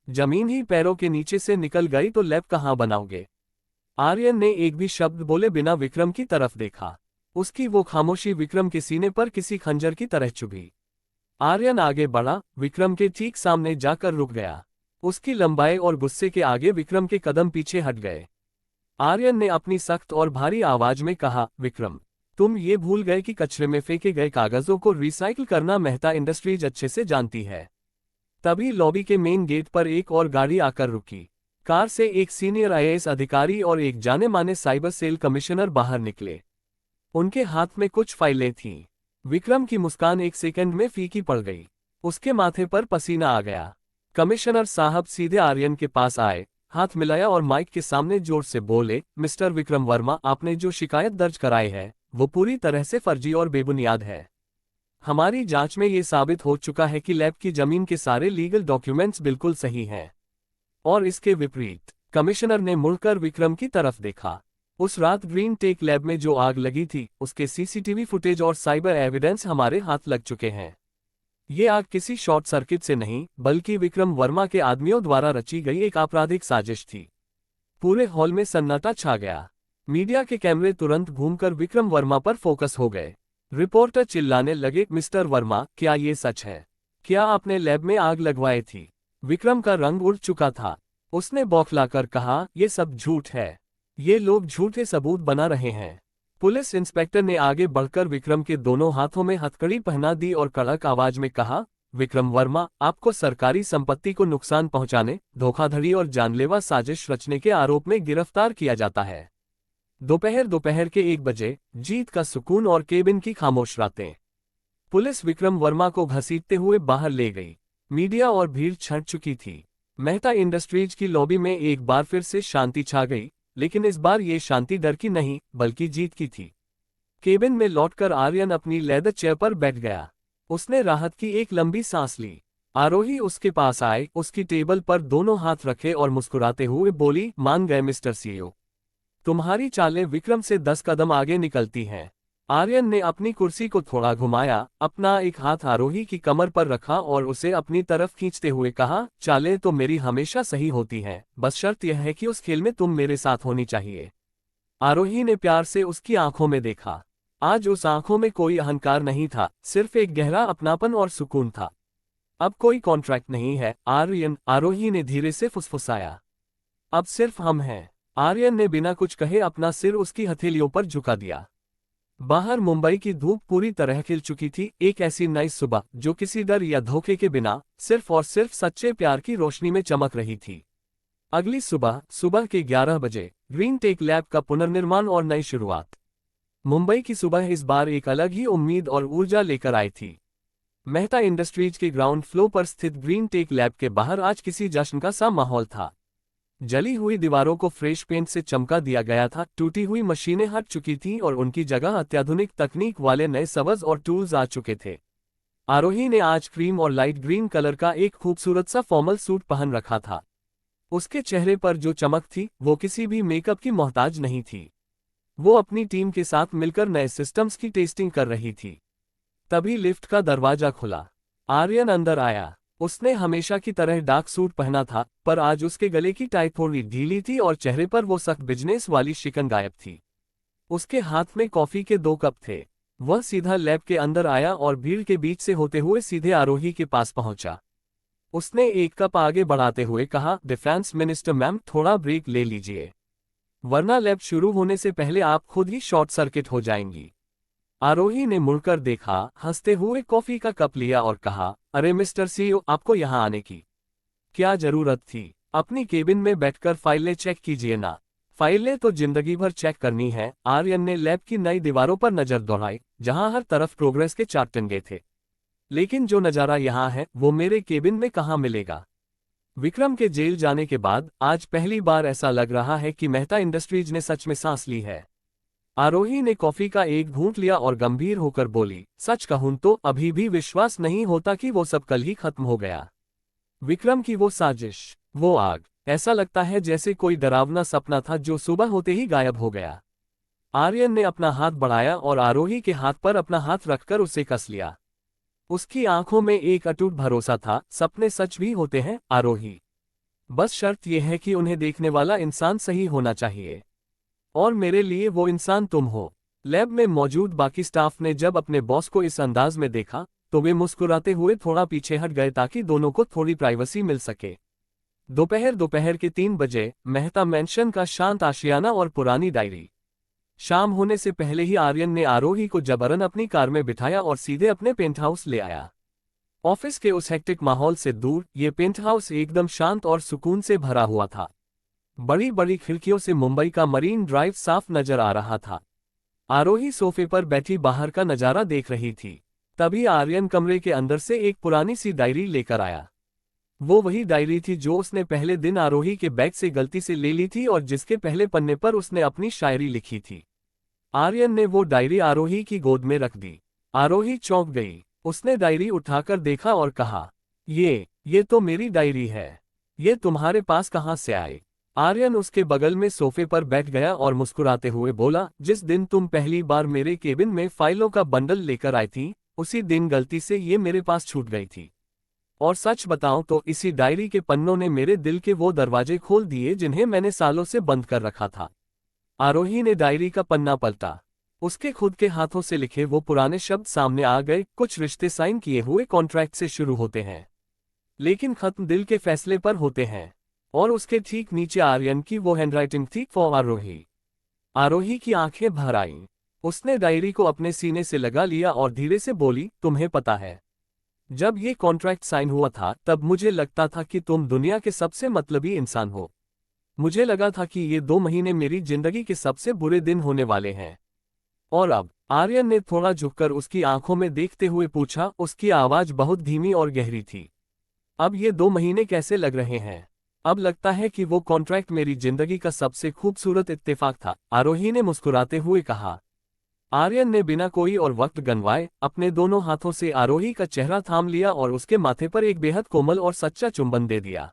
जमीन ही पैरों के नीचे से निकल गई तो लैब कहाँ बनाओगे? आर्यन ने एक भी शब्द बोले बिना विक्रम की तरफ देखा। उसकी वो खामोशी विक्रम के सीने पर किसी खंजर की तरह चुभी। आर्यन आगे बढ़ा, विक्रम के ठीक सामने जाकर रुक गया। उसकी लंबाई और गुस्से के आगे विक्रम के कदम पीछे हट गए। आर्यन ने अपनी सख्त और भारी आवाज में कहा, विक्रम, तुम ये भूल गए कि कचरे में फेंके गए कागजों को रिसाइकिल करना मेहता इंडस्ट्रीज अच्छे से जानती है। तभी लॉबी के मेन गेट पर एक और गाड़ी आकर रुकी। कार से एक सीनियर आईएएस अधिकारी और एक जाने माने साइबर सेल कमिश्नर बाहर निकले। उनके हाथ में कुछ फाइलें थीं। विक्रम की मुस्कान एक सेकंड में फीकी पड़ गई। उसके माथे पर पसीना आ गया। कमिश्नर साहब सीधे आर्यन के पास आए, हाथ मिलाया और माइक के सामने जोर से बोले, मिस्टर विक्रम वर्मा, आपने जो शिकायत दर्ज कराई है वो पूरी तरह से फर्जी और बेबुनियाद है। हमारी जांच में ये साबित हो चुका है कि लैब की जमीन के सारे लीगल डॉक्यूमेंट्स बिल्कुल सही हैं। और इसके विपरीत, कमिश्नर ने मुड़कर विक्रम की तरफ देखा। उस रात ग्रीन टेक लैब में जो आग लगी थी उसके सीसीटीवी फुटेज और साइबर एविडेंस हमारे हाथ लग चुके हैं। ये आग किसी शॉर्ट सर्किट से नहीं बल्कि विक्रम वर्मा के आदमियों द्वारा रची गई एक आपराधिक साजिश थी। पूरे हॉल में सन्नाटा छा गया। मीडिया के कैमरे तुरंत घूमकर विक्रम वर्मा पर फोकस हो गए। रिपोर्टर चिल्लाने लगे, मिस्टर वर्मा, क्या ये सच है? क्या आपने लैब में आग लगवाई थी? विक्रम का रंग उड़ चुका था। उसने बौखलाकर कहा, ये सब झूठ है। ये लोग झूठे सबूत बना रहे हैं। पुलिस इंस्पेक्टर ने आगे बढ़कर विक्रम के दोनों हाथों में हथकड़ी पहना दी और कड़क आवाज में कहा, विक्रम वर्मा, आपको सरकारी संपत्ति को नुकसान पहुंचाने, धोखाधड़ी और जानलेवा साजिश रचने के आरोप में गिरफ्तार किया जाता है। दोपहर के 1 बजे, जीत का सुकून और केबिन की खामोश रातें। पुलिस विक्रम वर्मा को घसीटते हुए बाहर ले गई। मीडिया और भीड़ छंट चुकी थी। मेहता इंडस्ट्रीज की लॉबी में एक बार फिर से शांति छा गई, लेकिन इस बार ये शांति डर की नहीं बल्कि जीत की थी। केबिन में लौटकर आर्यन अपनी लेदर चेयर पर बैठ गया। उसने राहत की एक लंबी सांस ली। आरोही उसके पास आए, उसकी टेबल पर दोनों हाथ रखे और मुस्कुराते हुए बोली, मान गए मिस्टर सीईओ। तुम्हारी चालें विक्रम से 10 कदम आगे निकलती हैं। आर्यन ने अपनी कुर्सी को थोड़ा घुमाया, अपना एक हाथ आरोही की कमर पर रखा और उसे अपनी तरफ खींचते हुए कहा, चालें तो मेरी हमेशा सही होती हैं, बस शर्त यह है कि उस खेल में तुम मेरे साथ होनी चाहिए। आरोही ने प्यार से उसकी आंखों में देखा। आज उस आंखों में कोई अहंकार नहीं था, सिर्फ एक गहरा अपनापन और सुकून था। अब कोई कॉन्ट्रैक्ट नहीं है, आर्यन, आरोही ने धीरे से फुसफुसाया। अब सिर्फ हम हैं। आर्यन ने बिना कुछ कहे अपना सिर उसकी हथेलियों पर झुका दिया। बाहर मुंबई की धूप पूरी तरह खिल चुकी थी, एक ऐसी नई सुबह जो किसी डर या धोखे के बिना सिर्फ और सिर्फ सच्चे प्यार की रोशनी में चमक रही थी। अगली सुबह सुबह के 11 बजे ग्रीन टेक लैब का पुनर्निर्माण और नई शुरुआत। मुंबई की सुबह इस बार एक अलग ही उम्मीद और ऊर्जा लेकर आई थी। मेहता इंडस्ट्रीज के ग्राउंड फ्लोर पर स्थित ग्रीन टेक लैब के बाहर आज किसी जश्न का सा माहौल था। जली हुई दीवारों को फ्रेश पेंट से चमका दिया गया था, टूटी हुई मशीनें हट चुकी थीं और उनकी जगह अत्याधुनिक तकनीक वाले नए सवज और टूल्स आ चुके थे। आरोही ने आज क्रीम और लाइट ग्रीन कलर का एक खूबसूरत सा फॉर्मल सूट पहन रखा था। उसके चेहरे पर जो चमक थी वो किसी भी मेकअप की मोहताज नहीं थी। वो अपनी टीम के साथ मिलकर नए सिस्टम्स की टेस्टिंग कर रही थी। तभी लिफ्ट का दरवाजा खुला। आर्यन अंदर आया। उसने हमेशा की तरह डार्क सूट पहना था, पर आज उसके गले की टाई थोड़ी ढीली थी और चेहरे पर वो सख्त बिजनेस वाली शिकन गायब थी। उसके हाथ में कॉफी के 2 कप थे। वह सीधा लैब के अंदर आया और भीड़ के बीच से होते हुए सीधे आरोही के पास पहुंचा। उसने एक कप आगे बढ़ाते हुए कहा, डिफेंस मिनिस्टर मैम, थोड़ा ब्रेक ले लीजिए, वरना लैब शुरू होने से पहले आप खुद ही शॉर्ट सर्किट हो जाएंगी। आरोही ने मुड़कर देखा, हंसते हुए कॉफी का कप लिया और कहा, अरे मिस्टर सीईओ, आपको यहाँ आने की क्या जरूरत थी? अपनी केबिन में बैठकर फाइलें चेक कीजिए ना। फाइलें तो जिंदगी भर चेक करनी है। आर्यन ने लैब की नई दीवारों पर नजर दौड़ाई, जहां हर तरफ प्रोग्रेस के चार्ट टंगे थे। लेकिन जो नजारा यहाँ है वो मेरे केबिन में कहाँ मिलेगा? विक्रम के जेल जाने के बाद आज पहली बार ऐसा लग रहा है कि मेहता इंडस्ट्रीज ने सच में सांस ली है। आरोही ने कॉफी का एक घूंट लिया और गंभीर होकर बोली, सच कहूं तो अभी भी विश्वास नहीं होता कि वो सब कल ही खत्म हो गया। विक्रम की वो साजिश, वो आग, ऐसा लगता है जैसे कोई डरावना सपना था जो सुबह होते ही गायब हो गया। आर्यन ने अपना हाथ बढ़ाया और आरोही के हाथ पर अपना हाथ रखकर उसे कस लिया। उसकी आंखों में एक अटूट भरोसा था, सपने सच भी होते हैं आरोही। बस शर्त यह है कि उन्हें देखने वाला इंसान सही होना चाहिए, और मेरे लिए वो इंसान तुम हो। लैब में मौजूद बाकी स्टाफ ने जब अपने बॉस को इस अंदाज में देखा तो वे मुस्कुराते हुए थोड़ा पीछे हट गए ताकि दोनों को थोड़ी प्राइवेसी मिल सके। दोपहर के 3 बजे मेहता मैंशन का शांत आशियाना और पुरानी डायरी। शाम होने से पहले ही आर्यन ने आरोही को जबरन अपनी कार में बिठाया और सीधे अपने पेंट हाउस ले आया। ऑफिस के उस हेक्टिक माहौल से दूर ये पेंट हाउस एकदम शांत और सुकून से भरा हुआ था। बड़ी बड़ी खिड़कियों से मुंबई का मरीन ड्राइव साफ नजर आ रहा था। आरोही सोफे पर बैठी बाहर का नजारा देख रही थी। तभी आर्यन कमरे के अंदर से एक पुरानी सी डायरी लेकर आया। वो वही डायरी थी जो उसने पहले दिन आरोही के बैग से गलती से ले ली थी और जिसके पहले पन्ने पर उसने अपनी शायरी लिखी थी। आर्यन ने वो डायरी आरोही की गोद में रख दी। आरोही चौंक गई। उसने डायरी उठाकर देखा और कहा, ये तो मेरी डायरी है। ये तुम्हारे पास कहाँ से आई? आर्यन उसके बगल में सोफे पर बैठ गया और मुस्कुराते हुए बोला, जिस दिन तुम पहली बार मेरे केबिन में फाइलों का बंडल लेकर आई थी, उसी दिन गलती से ये मेरे पास छूट गई थी। और सच बताऊं तो इसी डायरी के पन्नों ने मेरे दिल के वो दरवाजे खोल दिए जिन्हें मैंने सालों से बंद कर रखा था। आरोही ने डायरी का पन्ना पलटा। उसके खुद के हाथों से लिखे वो पुराने शब्द सामने आ गए, कुछ रिश्ते साइन किए हुए कॉन्ट्रैक्ट से शुरू होते हैं, लेकिन खत्म दिल के फैसले पर होते हैं। और उसके ठीक नीचे आर्यन की वो हैंडराइटिंग थी, फॉर आरोही। आरोही की आंखें भर आईं। उसने डायरी को अपने सीने से लगा लिया और धीरे से बोली, तुम्हें पता है, जब ये कॉन्ट्रैक्ट साइन हुआ था तब मुझे लगता था कि तुम दुनिया के सबसे मतलबी इंसान हो। मुझे लगा था कि ये 2 महीने मेरी जिंदगी के सबसे बुरे दिन होने वाले हैं। और अब? आर्यन ने थोड़ा झुककर उसकी आंखों में देखते हुए पूछा। उसकी आवाज बहुत धीमी और गहरी थी। अब ये 2 महीने कैसे लग रहे हैं? अब लगता है कि वो कॉन्ट्रैक्ट मेरी जिंदगी का सबसे खूबसूरत इत्तेफाक था, आरोही ने मुस्कुराते हुए कहा। आर्यन ने बिना कोई और वक्त गंवाए अपने दोनों हाथों से आरोही का चेहरा थाम लिया और उसके माथे पर एक बेहद कोमल और सच्चा चुंबन दे दिया।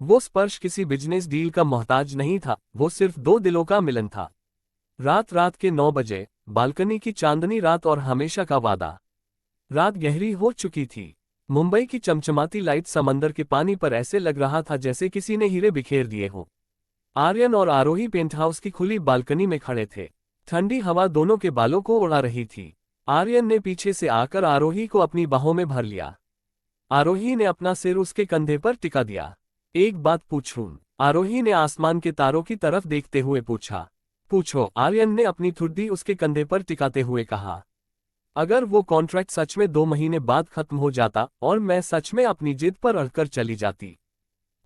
वो स्पर्श किसी बिजनेस डील का मोहताज नहीं था, वो सिर्फ 2 दिलों का मिलन था। रात के 9 बजे, बालकनी की चांदनी रात और हमेशा का वादा। रात गहरी हो चुकी थी। मुंबई की चमचमाती लाइट समंदर के पानी पर ऐसे लग रहा था जैसे किसी ने हीरे बिखेर दिए हों। आर्यन और आरोही पेंट हाउस की खुली बालकनी में खड़े थे। ठंडी हवा दोनों के बालों को उड़ा रही थी। आर्यन ने पीछे से आकर आरोही को अपनी बाहों में भर लिया। आरोही ने अपना सिर उसके कंधे पर टिका दिया। एक बात पूछूं? आरोही ने आसमान के तारों की तरफ देखते हुए पूछा। पूछो, आर्यन ने अपनी ठुड्डी उसके कंधे पर टिकाते हुए कहा। अगर वो कॉन्ट्रैक्ट सच में 2 महीने बाद खत्म हो जाता और मैं सच में अपनी जिद पर अड़कर चली जाती,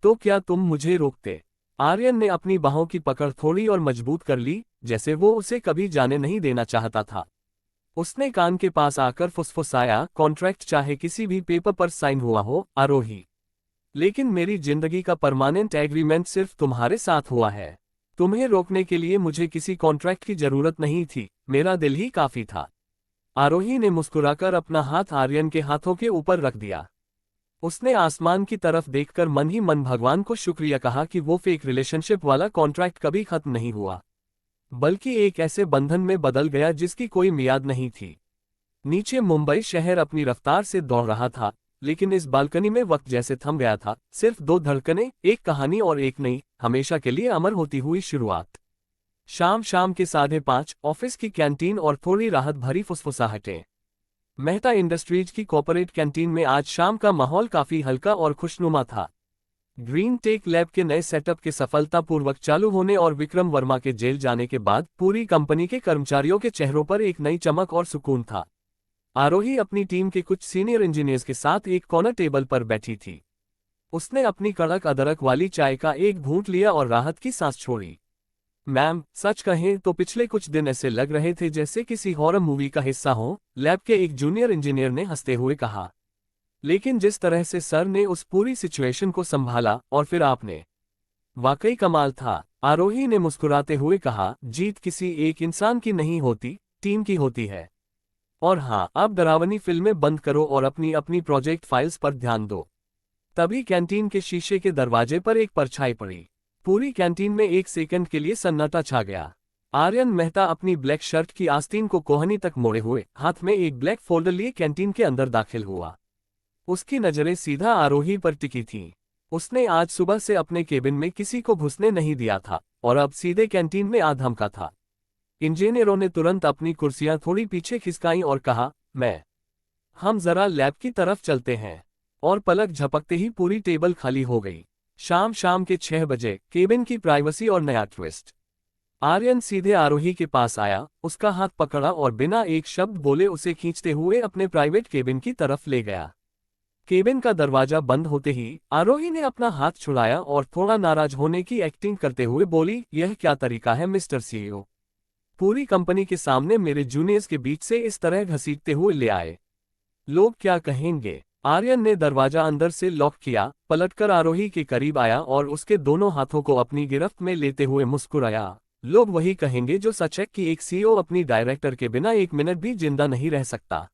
तो क्या तुम मुझे रोकते? आर्यन ने अपनी बाहों की पकड़ थोड़ी और मजबूत कर ली, जैसे वो उसे कभी जाने नहीं देना चाहता था। उसने कान के पास आकर फुसफुसाया, कॉन्ट्रैक्ट चाहे किसी भी पेपर पर साइन हुआ हो, आरोही, लेकिन मेरी जिंदगी का परमानेंट एग्रीमेंट सिर्फ तुम्हारे साथ हुआ है। तुम्हें रोकने के लिए मुझे किसी कॉन्ट्रैक्ट की जरूरत नहीं थी, मेरा दिल ही काफी था। आरोही ने मुस्कुराकर अपना हाथ आर्यन के हाथों के ऊपर रख दिया। उसने आसमान की तरफ देखकर मन ही मन भगवान को शुक्रिया कहा कि वो फेक रिलेशनशिप वाला कॉन्ट्रैक्ट कभी खत्म नहीं हुआ, बल्कि एक ऐसे बंधन में बदल गया जिसकी कोई मियाद नहीं थी। नीचे मुंबई शहर अपनी रफ्तार से दौड़ रहा था, लेकिन इस बालकनी में वक्त जैसे थम गया था। सिर्फ 2 धड़कनें, एक कहानी और एक नई, हमेशा के लिए अमर होती हुई शुरुआत। शाम के 5:30, ऑफिस की कैंटीन और थोड़ी राहत भरी फुसफुसाहटें। मेहता इंडस्ट्रीज की कॉर्पोरेट कैंटीन में आज शाम का माहौल काफी हल्का और खुशनुमा था। ग्रीन टेक लैब के नए सेटअप के सफलतापूर्वक चालू होने और विक्रम वर्मा के जेल जाने के बाद पूरी कंपनी के कर्मचारियों के चेहरों पर एक नई चमक और सुकून था। आरोही अपनी टीम के कुछ सीनियर इंजीनियर्स के साथ एक कॉर्नर टेबल पर बैठी थी। उसने अपनी कड़क अदरक वाली चाय का एक घूंट लिया और राहत की सांस छोड़ी। मैम, सच कहें तो पिछले कुछ दिन ऐसे लग रहे थे जैसे किसी हॉरर मूवी का हिस्सा हो, लैब के एक जूनियर इंजीनियर ने हंसते हुए कहा। लेकिन जिस तरह से सर ने उस पूरी सिचुएशन को संभाला और फिर आपने, वाकई कमाल था, आरोही ने मुस्कुराते हुए कहा। जीत किसी एक इंसान की नहीं होती, टीम की होती है। और हाँ, अब डरावनी फिल्में बंद करो और अपनी अपनी प्रोजेक्ट फाइल्स पर ध्यान दो। तभी कैंटीन के शीशे के दरवाजे पर एक परछाई पड़ी। पूरी कैंटीन में एक सेकंड के लिए सन्नाटा छा गया। आर्यन मेहता अपनी ब्लैक शर्ट की आस्तीन को कोहनी तक मोड़े हुए हाथ में एक ब्लैक फोल्डर लिए कैंटीन के अंदर दाखिल हुआ। उसकी नजरें सीधा आरोही पर टिकी थीं। उसने आज सुबह से अपने केबिन में किसी को घुसने नहीं दिया था और अब सीधे कैंटीन में आ धमका था। इंजीनियरों ने तुरंत अपनी कुर्सियां थोड़ी पीछे खिसकाईं और कहा, हम जरा लैब की तरफ चलते हैं। और पलक झपकते ही पूरी टेबल खाली हो गई। शाम के 6 बजे, केबिन की प्राइवेसी और नया ट्विस्ट। आर्यन सीधे आरोही के पास आया, उसका हाथ पकड़ा और बिना एक शब्द बोले उसे खींचते हुए अपने प्राइवेट केबिन की तरफ ले गया। केबिन का दरवाजा बंद होते ही आरोही ने अपना हाथ छुड़ाया और थोड़ा नाराज होने की एक्टिंग करते हुए बोली, यह क्या तरीका है मिस्टर सीईओ? पूरी कंपनी के सामने मेरे जूनियर्स के बीच से इस तरह घसीटते हुए ले आए। लोग क्या कहेंगे? आर्यन ने दरवाजा अंदर से लॉक किया, पलटकर आरोही के करीब आया और उसके दोनों हाथों को अपनी गिरफ्त में लेते हुए मुस्कुराया। लोग वही कहेंगे जो सच है कि एक सीईओ अपनी डायरेक्टर के बिना 1 मिनट भी जिंदा नहीं रह सकता।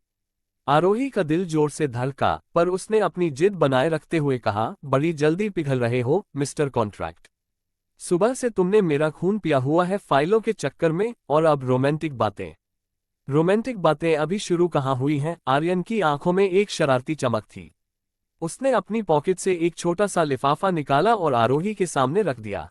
आरोही का दिल जोर से धड़का, पर उसने अपनी जिद बनाए रखते हुए कहा, बड़ी जल्दी पिघल रहे हो मिस्टर कॉन्ट्रैक्ट। सुबह से तुमने मेरा खून पिया हुआ है फाइलों के चक्कर में, और अब रोमांटिक बातें अभी शुरू कहाँ हुई हैं? आर्यन की आंखों में एक शरारती चमक थी। उसने अपनी पॉकेट से एक छोटा सा लिफाफा निकाला और आरोही के सामने रख दिया।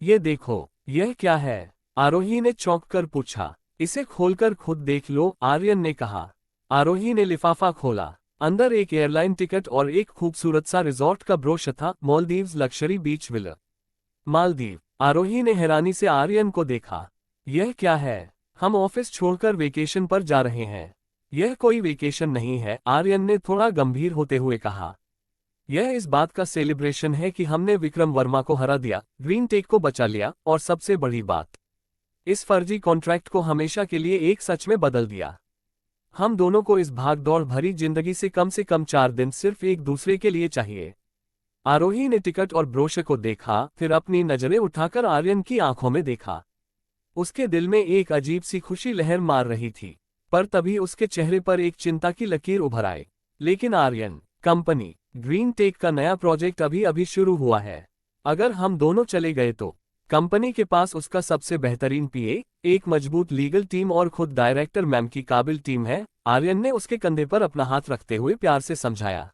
ये देखो, यह क्या है? आरोही ने चौंक कर पूछा। इसे खोलकर खुद देख लो, आर्यन ने कहा। आरोही ने लिफाफा खोला। अंदर एक एयरलाइन टिकट और एक खूबसूरत सा रिजॉर्ट का ब्रोशर था, मालदीव्स लग्जरी बीच विला। मालदीव। आरोही ने हैरानी से आर्यन को देखा। यह क्या है? हम ऑफिस छोड़कर वेकेशन पर जा रहे हैं। यह कोई वेकेशन नहीं है, आर्यन ने थोड़ा गंभीर होते हुए कहा। यह इस बात का सेलिब्रेशन है कि हमने विक्रम वर्मा को हरा दिया, ग्रीन टेक को बचा लिया, और सबसे बड़ी बात, इस फर्जी कॉन्ट्रैक्ट को हमेशा के लिए एक सच में बदल दिया। हम दोनों को इस भागदौड़ भरी जिंदगी से कम 4 दिन सिर्फ एक दूसरे के लिए चाहिए। आरोही ने टिकट और ब्रोशर को देखा, फिर अपनी नजरें उठाकर आर्यन की आंखों में देखा। उसके दिल में एक अजीब सी खुशी लहर मार रही थी, पर तभी उसके चेहरे पर एक चिंता की लकीर उभर आई। लेकिन आर्यन, कंपनी ग्रीन टेक का नया प्रोजेक्ट अभी अभी शुरू हुआ है। अगर हम दोनों चले गए तो कंपनी के पास उसका सबसे बेहतरीन पीए, एक मजबूत लीगल टीम और खुद डायरेक्टर मैम की काबिल टीम है। आर्यन ने उसके कंधे पर अपना हाथ रखते हुए प्यार से समझाया।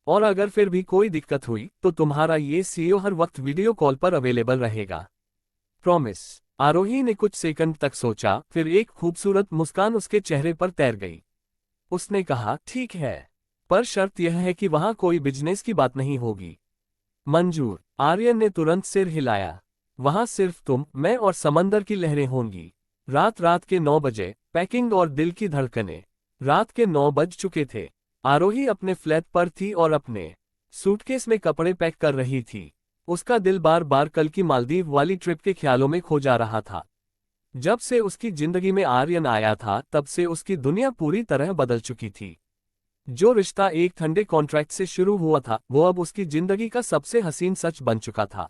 और अगर फिर भी कोई दिक्कत हुई तो तुम्हारा ये सीईओ हर वक्त वीडियो कॉल पर अवेलेबल रहेगा। प्रॉमिस। आरोही ने कुछ सेकंड तक सोचा, फिर एक खूबसूरत मुस्कान उसके चेहरे पर तैर गई। उसने कहा, ठीक है। पर शर्त यह है कि वहां कोई बिजनेस की बात नहीं होगी। मंजूर, आर्यन ने तुरंत सिर हिलाया। वहां सिर्फ तुम, मैं और समंदर की लहरें होंगी। रात के 9 बजे, पैकिंग और दिल की धड़कनें। रात के 9 बज चुके थे। आरोही अपने फ्लैट पर थी और अपने सूटकेस में कपड़े पैक कर रही थी। उसका दिल बार बार कल की मालदीव वाली ट्रिप के ख्यालों में खो जा रहा था। जब से उसकी जिंदगी में आर्यन आया था तब से उसकी दुनिया पूरी तरह बदल चुकी थी। जो रिश्ता एक ठंडे कॉन्ट्रैक्ट से शुरू हुआ था वो अब उसकी जिंदगी का सबसे हसीन सच बन चुका था।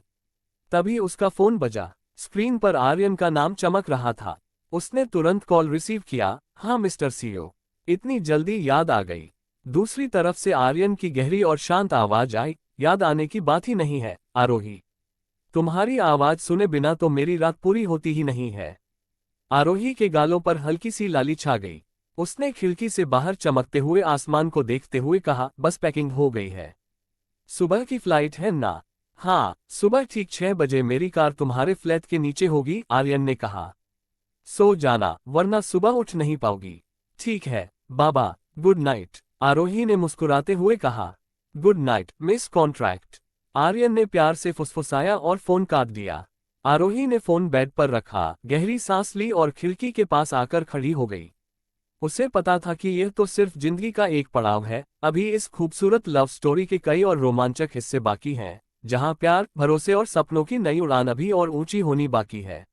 तभी उसका फोन बजा। स्क्रीन पर आर्यन का नाम चमक रहा था। उसने तुरंत कॉल रिसीव किया। हाँ मिस्टर सीओ, इतनी जल्दी याद आ गई। दूसरी तरफ से आर्यन की गहरी और शांत आवाज आई, याद आने की बात ही नहीं है आरोही। तुम्हारी आवाज सुने बिना तो मेरी रात पूरी होती ही नहीं है। आरोही के गालों पर हल्की सी लाली छा गई। उसने खिड़की से बाहर चमकते हुए आसमान को देखते हुए कहा, बस पैकिंग हो गई है। सुबह की फ्लाइट है ना? हाँ, सुबह ठीक 6 बजे मेरी कार तुम्हारे फ्लैट के नीचे होगी, आर्यन ने कहा। सो जाना, वरना सुबह उठ नहीं पाओगी। ठीक है बाबा, गुड नाइट, आरोही ने मुस्कुराते हुए कहा। Good night miss contract, Aryan ने प्यार से फुसफुसाया और फोन काट दिया। आरोही ने फोन बेड पर रखा, गहरी सांस ली और खिड़की के पास आकर खड़ी हो गई। उसे पता था कि यह तो सिर्फ जिंदगी का एक पड़ाव है। अभी इस खूबसूरत लव स्टोरी के कई और रोमांचक हिस्से बाकी हैं, जहां प्यार, भरोसे और सपनों की नई उड़ान अभी और ऊंची होनी बाकी है।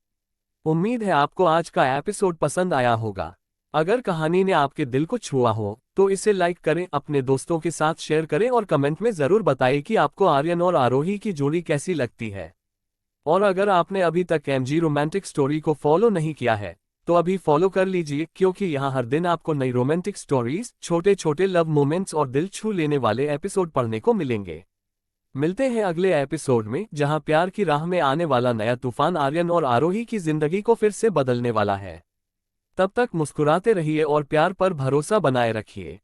उम्मीद है आपको आज का एपिसोड पसंद आया होगा। अगर कहानी ने आपके दिल को छुआ हो तो इसे लाइक करें, अपने दोस्तों के साथ शेयर करें और कमेंट में जरूर बताएं कि आपको आर्यन और आरोही की जोड़ी कैसी लगती है। और अगर आपने अभी तक एमजी रोमांटिक स्टोरी को फॉलो नहीं किया है तो अभी फॉलो कर लीजिए, क्योंकि यहाँ हर दिन आपको नई रोमांटिक स्टोरीज, छोटे छोटे लव मोमेंट्स और दिल छू लेने वाले एपिसोड पढ़ने को मिलेंगे। मिलते हैं अगले एपिसोड में, जहां प्यार की राह में आने वाला नया तूफान आर्यन और आरोही की जिंदगी को फिर से बदलने वाला है। तब तक मुस्कुराते रहिए और प्यार पर भरोसा बनाए रखिए।